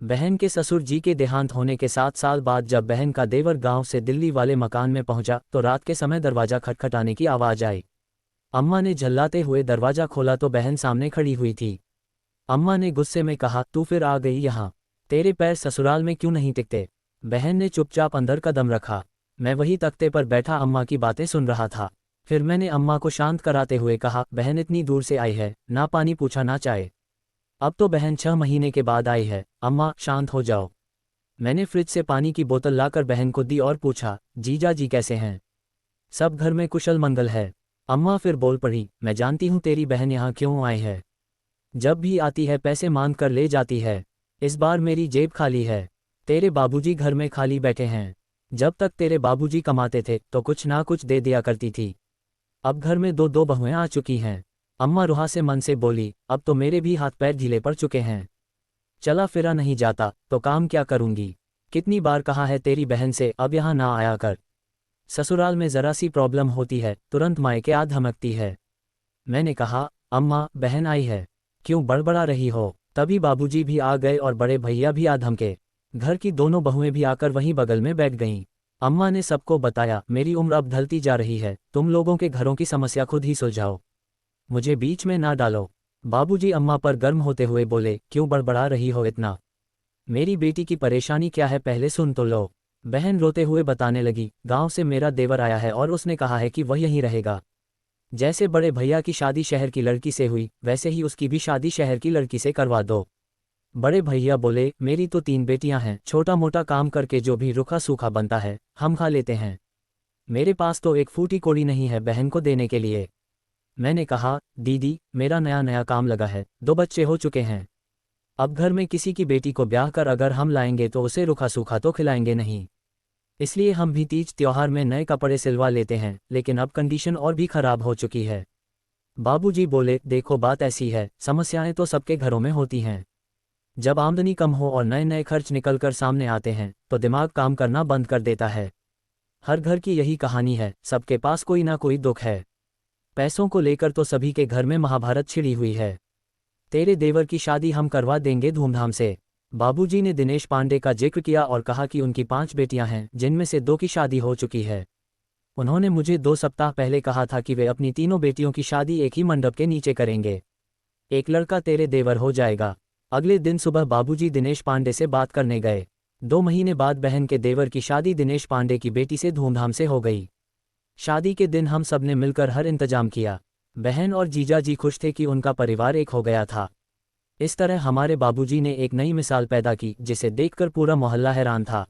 बहन के ससुर जी के देहांत होने के 7 साल बाद जब बहन का देवर गांव से दिल्ली वाले मकान में पहुंचा तो रात के समय दरवाजा खटखटाने की आवाज आई। अम्मा ने झल्लाते हुए दरवाजा खोला तो बहन सामने खड़ी हुई थी। अम्मा ने गुस्से में कहा, तू फिर आ गई यहाँ? तेरे पैर ससुराल में क्यों नहीं टिकते? बहन ने चुपचाप अंदर कदम रखा। मैं वही तख्ते पर बैठा अम्मा की बातें सुन रहा था। फिर मैंने अम्मा को शांत कराते हुए कहा, बहन इतनी दूर से आई है, ना पानी पूछा ना चाय। अब तो बहन 6 महीने के बाद आई है, अम्मा शांत हो जाओ। मैंने फ्रिज से पानी की बोतल लाकर बहन को दी और पूछा, जीजा जी कैसे हैं? सब घर में कुशल मंगल है। अम्मा फिर बोल पड़ी, मैं जानती हूँ तेरी बहन यहाँ क्यों आई है। जब भी आती है पैसे मांग कर ले जाती है। इस बार मेरी जेब खाली है। तेरे बाबूजी घर में खाली बैठे हैं। जब तक तेरे बाबूजी कमाते थे तो कुछ ना कुछ दे दिया करती थी। अब घर में दो दो बहुएं आ चुकी हैं। अम्मा रुहा से मन से बोली, अब तो मेरे भी हाथ पैर ढीले पड़ चुके हैं। चला फिरा नहीं जाता तो काम क्या करूंगी? कितनी बार कहा है तेरी बहन से अब यहाँ ना आया कर। ससुराल में जरा सी प्रॉब्लम होती है तुरंत मायके आ धमकती है। मैंने कहा, अम्मा बहन आई है, क्यों बड़बड़ा रही हो? तभी बाबूजी भी आ गए और बड़े भैया भी आ धमके। घर की दोनों बहुएं भी आकर वहीं बगल में बैठ गईं। अम्मा ने सबको बताया, मेरी उम्र अब ढलती जा रही है, तुम लोगों के घरों की समस्या खुद ही सुलझाओ, मुझे बीच में ना डालो। बाबूजी अम्मा पर गर्म होते हुए बोले, क्यों बड़बड़ा रही हो इतना? मेरी बेटी की परेशानी क्या है पहले सुन तो लो। बहन रोते हुए बताने लगी, गांव से मेरा देवर आया है और उसने कहा है कि वह यहीं रहेगा। जैसे बड़े भैया की शादी शहर की लड़की से हुई वैसे ही उसकी भी शादी शहर की लड़की से करवा दो। बड़े भैया बोले, मेरी तो 3 बेटियां हैं, छोटा मोटा काम करके जो भी रूखा सूखा बनता है हम खा लेते हैं। मेरे पास तो एक फूटी कोड़ी नहीं है बहन को देने के लिए। मैंने कहा, दीदी मेरा नया नया काम लगा है, 2 बच्चे हो चुके हैं। अब घर में किसी की बेटी को ब्याह कर अगर हम लाएंगे तो उसे रूखा सूखा तो खिलाएंगे नहीं। इसलिए हम भी तीज त्योहार में नए कपड़े सिलवा लेते हैं, लेकिन अब कंडीशन और भी खराब हो चुकी है। बाबूजी बोले, देखो बात ऐसी है, समस्याएं तो सबके घरों में होती हैं। जब आमदनी कम हो और नए नए खर्च निकलकर सामने आते हैं तो दिमाग काम करना बंद कर देता है। हर घर की यही कहानी है, सबके पास कोई ना कोई दुख है। पैसों को लेकर तो सभी के घर में महाभारत छिड़ी हुई है। तेरे देवर की शादी हम करवा देंगे धूमधाम से। बाबूजी ने दिनेश पांडे का जिक्र किया और कहा कि उनकी 5 बेटियां हैं जिनमें से 2 की शादी हो चुकी है। उन्होंने मुझे 2 सप्ताह पहले कहा था कि वे अपनी तीनों बेटियों की शादी एक ही मंडप के नीचे करेंगे। एक लड़का तेरे देवर हो जाएगा। अगले दिन सुबह बाबूजी दिनेश पांडे से बात करने गए। 2 महीने बाद बहन के देवर की शादी दिनेश पांडे की बेटी से धूमधाम से हो गई। शादी के दिन हम सब ने मिलकर हर इंतजाम किया। बहन और जीजा जी खुश थे कि उनका परिवार एक हो गया था। इस तरह हमारे बाबूजी ने एक नई मिसाल पैदा की जिसे देखकर पूरा मोहल्ला हैरान था।